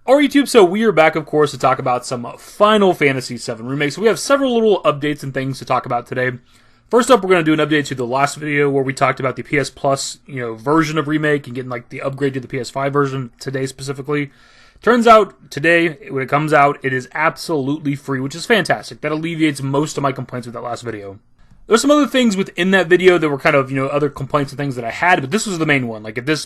Alright YouTube, so we are back of course to talk about some Final Fantasy VII Remake. So we have several little updates and things to talk about today. First up, we're going to do an update to the last video where we talked about the PS Plus, version of Remake and getting like the upgrade to the PS5 version today specifically. Turns out today, when it comes out, it is absolutely free, which is fantastic. That alleviates most of my complaints with that last video. There's some other things within that video that were kind of, other complaints and things that I had, but this was the main one. Like if this,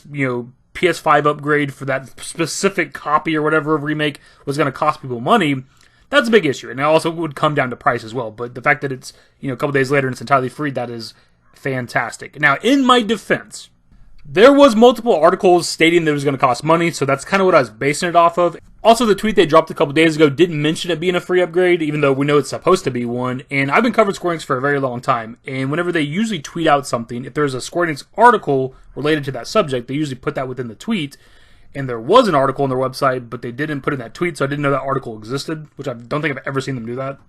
PS5 upgrade for that specific copy or whatever of Remake was going to cost people money, that's a big issue. And it also would come down to price as well. But the fact that it's, a couple days later and it's entirely free, that is fantastic. Now, in my defense, there was multiple articles stating that it was going to cost money, so that's kind of what I was basing it off of. Also, the tweet they dropped a couple days ago didn't mention it being a free upgrade, even though we know it's supposed to be one. And I've been covering Square Enix for a very long time, and whenever they usually tweet out something, if there's a Square Enix article related to that subject, they usually put that within the tweet. And there was an article on their website, but they didn't put in that tweet, so I didn't know that article existed, which I don't think I've ever seen them do that.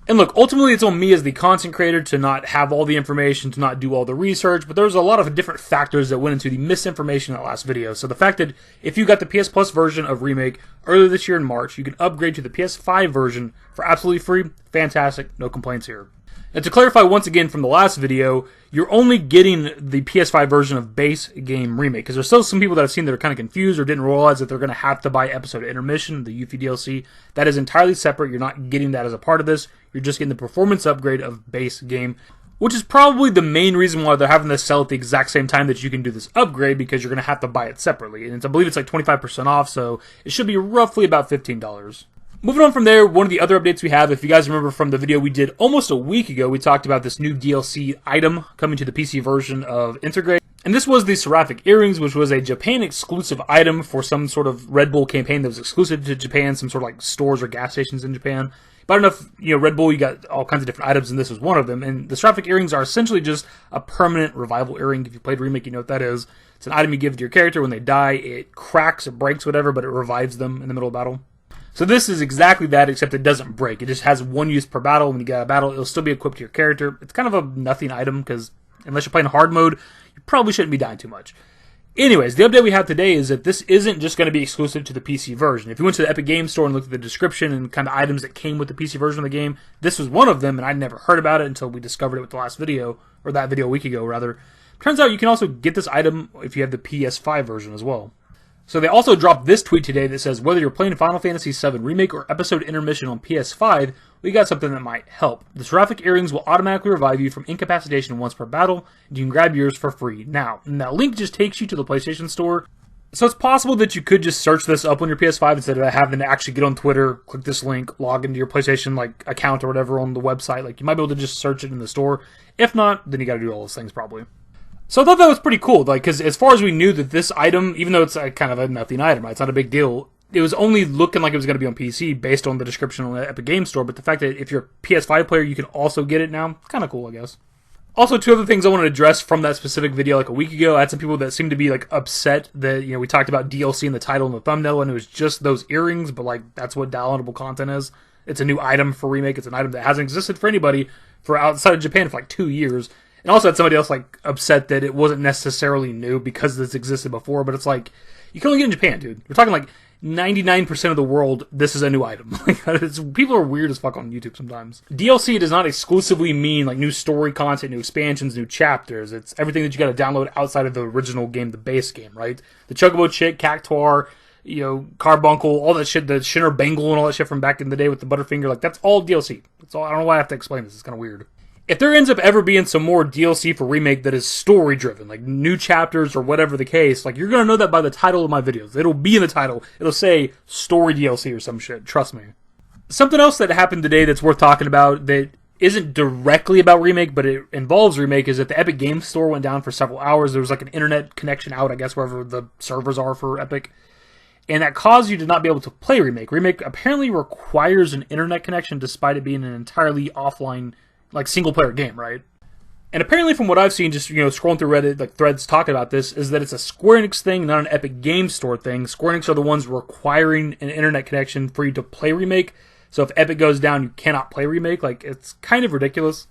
And look, ultimately it's on me as the content creator to not have all the information, to not do all the research, but there's a lot of different factors that went into the misinformation in that last video. So the fact that if you got the PS Plus version of Remake earlier this year in March, you can upgrade to the PS5 version for absolutely free, fantastic, no complaints here. And to clarify once again from the last video, you're only getting the PS5 version of base game Remake, because there's still some people that I've seen that are kind of confused or didn't realize that they're going to have to buy Episode Intermission, the Yuffie DLC. That is entirely separate. You're not getting that as a part of this. You're just getting the performance upgrade of base game, which is probably the main reason why they're having this sell at the exact same time that you can do this upgrade, because you're going to have to buy it separately. And I believe it's like 25% off, so it should be roughly about $15. Moving on from there, one of the other updates we have, if you guys remember from the video we did almost a week ago, we talked about this new DLC item coming to the PC version of Intergrade. And this was the Seraphic Earrings, which was a Japan exclusive item for some sort of Red Bull campaign that was exclusive to Japan, some sort of like stores or gas stations in Japan. But enough, Red Bull, you got all kinds of different items, and this was one of them. And the Seraphic Earrings are essentially just a permanent revival earring. If you played Remake, you know what that is. It's an item you give to your character when they die. It cracks, it breaks, whatever, but it revives them in the middle of battle. So this is exactly that, except it doesn't break. It just has one use per battle. When you get out of battle, it'll still be equipped to your character. It's kind of a nothing item, because unless you're playing hard mode, you probably shouldn't be dying too much. Anyways, the update we have today is that this isn't just going to be exclusive to the PC version. If you went to the Epic Games Store and looked at the description and kind of items that came with the PC version of the game, this was one of them, and I'd never heard about it until we discovered it with the last video, or that video a week ago, rather. Turns out you can also get this item if you have the PS5 version as well. So they also dropped this tweet today that says, whether you're playing Final Fantasy VII Remake or Episode Intermission on PS5, we got something that might help. The Seraphic Earrings will automatically revive you from incapacitation once per battle, and you can grab yours for free now. And that link just takes you to the PlayStation Store. So it's possible that you could just search this up on your PS5 instead of having to actually get on Twitter, click this link, log into your PlayStation account or whatever on the website. You might be able to just search it in the store. If not, then you gotta do all those things probably. So I thought that was pretty cool, because as far as we knew that this item, even though it's kind of a nothing item, right? It's not a big deal, it was only looking like it was going to be on PC based on the description on the Epic Games Store, but the fact that if you're a PS5 player, you can also get it now, it's kind of cool, I guess. Also, two other things I want to address from that specific video a week ago. I had some people that seemed to be upset that, we talked about DLC in the title and the thumbnail, and it was just those earrings, but that's what downloadable content is. It's a new item for Remake, it's an item that hasn't existed for anybody for outside of Japan for 2 years. And also had somebody else upset that it wasn't necessarily new because this existed before, but it's you can only get it in Japan, dude. We're talking 99% of the world, this is a new item. People are weird as fuck on YouTube sometimes. DLC does not exclusively mean new story content, new expansions, new chapters. It's everything that you gotta download outside of the original game, the base game, right? The Chocobo Chick, Cactuar, Carbuncle, all that shit, the Shinner Bangle and all that shit from back in the day with the Butterfinger, that's all DLC. That's all. I don't know why I have to explain this, it's kinda weird. If there ends up ever being some more DLC for Remake that is story-driven, new chapters or whatever the case, you're gonna know that by the title of my videos. It'll be in the title. It'll say Story DLC or some shit. Trust me. Something else that happened today that's worth talking about that isn't directly about Remake, but it involves Remake, is that the Epic Games Store went down for several hours. There was an internet connection out, I guess, wherever the servers are for Epic. And that caused you to not be able to play Remake. Remake apparently requires an internet connection despite it being an entirely offline single-player game, right? And apparently from what I've seen, just, scrolling through Reddit, threads talking about this, is that it's a Square Enix thing, not an Epic Games Store thing. Square Enix are the ones requiring an internet connection for you to play Remake. So if Epic goes down, you cannot play Remake. It's kind of ridiculous.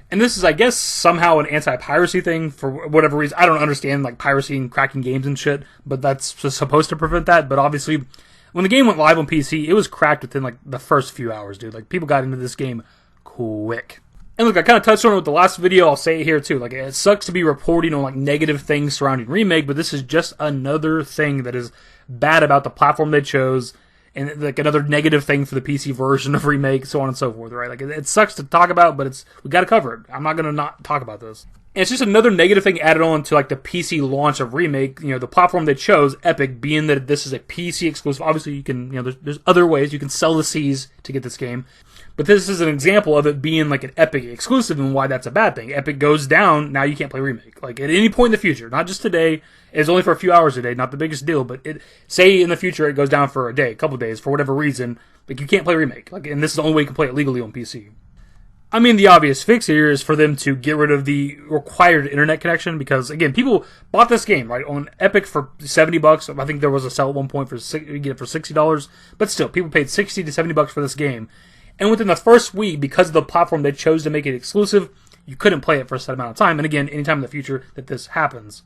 And this is, I guess, somehow an anti-piracy thing for whatever reason. I don't understand, piracy and cracking games and shit, but that's supposed to prevent that. But obviously, when the game went live on PC, it was cracked within like the first few hours, dude. Like, people got into this game quick. And look, I kind of touched on it with the last video. I'll say it here too. Like, it sucks to be reporting on like negative things surrounding Remake, but this is just another thing that is bad about the platform they chose, and like another negative thing for the PC version of Remake, so on and so forth, right? Like, it sucks to talk about, but we got to cover it. I'm not gonna not talk about this. And it's just another negative thing added on to like the PC launch of Remake. You know, the platform they chose, Epic, being that this is a PC exclusive. Obviously, you can, you know, there's other ways you can sell the Cs to get this game. But this is an example of it being like an Epic exclusive and why that's a bad thing. Epic goes down, now you can't play Remake. Like, at any point in the future, not just today, it's only for a few hours a day, not the biggest deal, but say in the future it goes down for a day, a couple days, for whatever reason, like, you can't play Remake. Like, and this is the only way you can play it legally on PC. I mean, the obvious fix here is for them to get rid of the required internet connection, because, again, people bought this game, right, on Epic for $70. I think there was a sell at one point you get it for $60, but still, people paid $60 to $70 for this game. And within the first week, because of the platform they chose to make it exclusive, you couldn't play it for a set amount of time. And again, anytime in the future that this happens.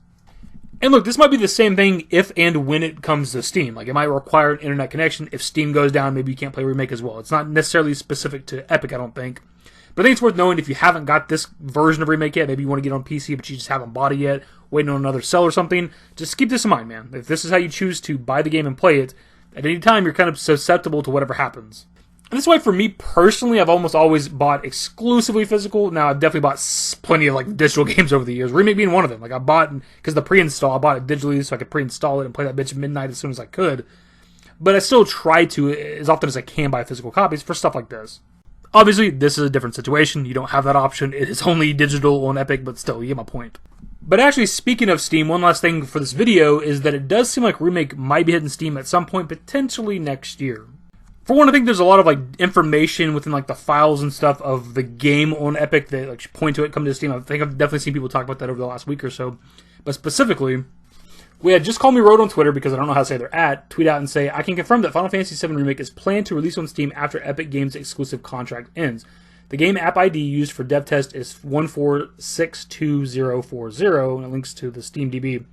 And look, this might be the same thing if and when it comes to Steam. Like, it might require an internet connection. If Steam goes down, maybe you can't play Remake as well. It's not necessarily specific to Epic, I don't think. But I think it's worth knowing if you haven't got this version of Remake yet, maybe you want to get on PC, but you just haven't bought it yet, waiting on another sell or something, just keep this in mind, man. If this is how you choose to buy the game and play it, at any time, you're kind of susceptible to whatever happens. And this is why, for me personally, I've almost always bought exclusively physical. Now, I've definitely bought plenty of like digital games over the years. Remake being one of them. Like, I bought, because the pre-install, I bought it digitally so I could pre-install it and play that bitch at midnight as soon as I could. But I still try to, as often as I can, buy physical copies for stuff like this. Obviously, this is a different situation. You don't have that option. It is only digital on Epic, but still, you get my point. But actually, speaking of Steam, one last thing for this video is that it does seem like Remake might be hitting Steam at some point, potentially next year. For one, I think there's a lot of like information within like the files and stuff of the game on Epic that like point to it, come to Steam. I think I've definitely seen people talk about that over the last week or so. But specifically, we had Just Call Me Road on Twitter, because I don't know how to say their tweet out and say, I can confirm that Final Fantasy VII Remake is planned to release on Steam after Epic Games' exclusive contract ends. The game app ID used for dev test is 1462040, and it links to the SteamDB.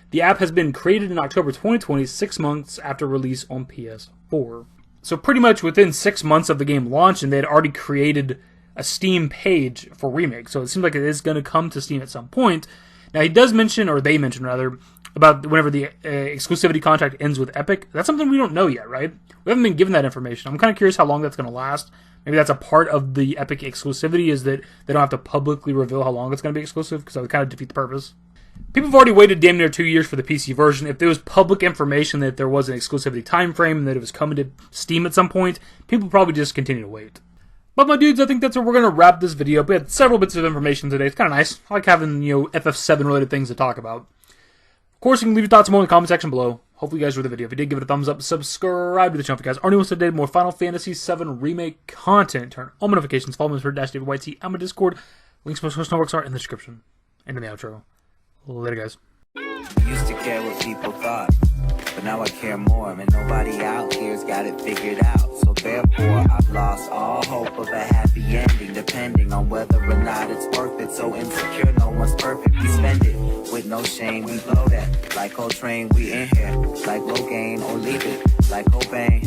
The app has been created in October 2020, 6 months after release on PS4. So pretty much within 6 months of the game launch, and they had already created a Steam page for Remake. So it seems like it is going to come to Steam at some point. Now, he does mention, or they mention rather, about whenever the exclusivity contract ends with Epic. That's something we don't know yet, right? We haven't been given that information. I'm kind of curious how long that's going to last. Maybe that's a part of the Epic exclusivity, is that they don't have to publicly reveal how long it's going to be exclusive, because that would kind of defeat the purpose. People have already waited damn near 2 years for the PC version. If there was public information that there was an exclusivity time frame and that it was coming to Steam at some point, people would probably just continue to wait. But my dudes, I think that's where we're going to wrap this video up. We had several bits of information today. It's kind of nice. I like having, FF7 related things to talk about. Of course, you can leave your thoughts more in the comment section below. Hopefully you guys enjoyed the video. If you did, give it a thumbs up, subscribe to the channel if you guys are new and today more Final Fantasy VII Remake content. Turn on notifications, follow me for _DavidYT. I'm on Discord. Links to my social networks are in the description and in the outro. Later, guys. Used to care what people thought, but now I care more, and nobody out here's got it figured out. So therefore, I've lost all hope of a happy ending, depending on whether or not it's worth it. So insecure, no one's perfect. We spend it with no shame. We blow that like Coltrane. We in here like Rogaine, or leave it like Cobain.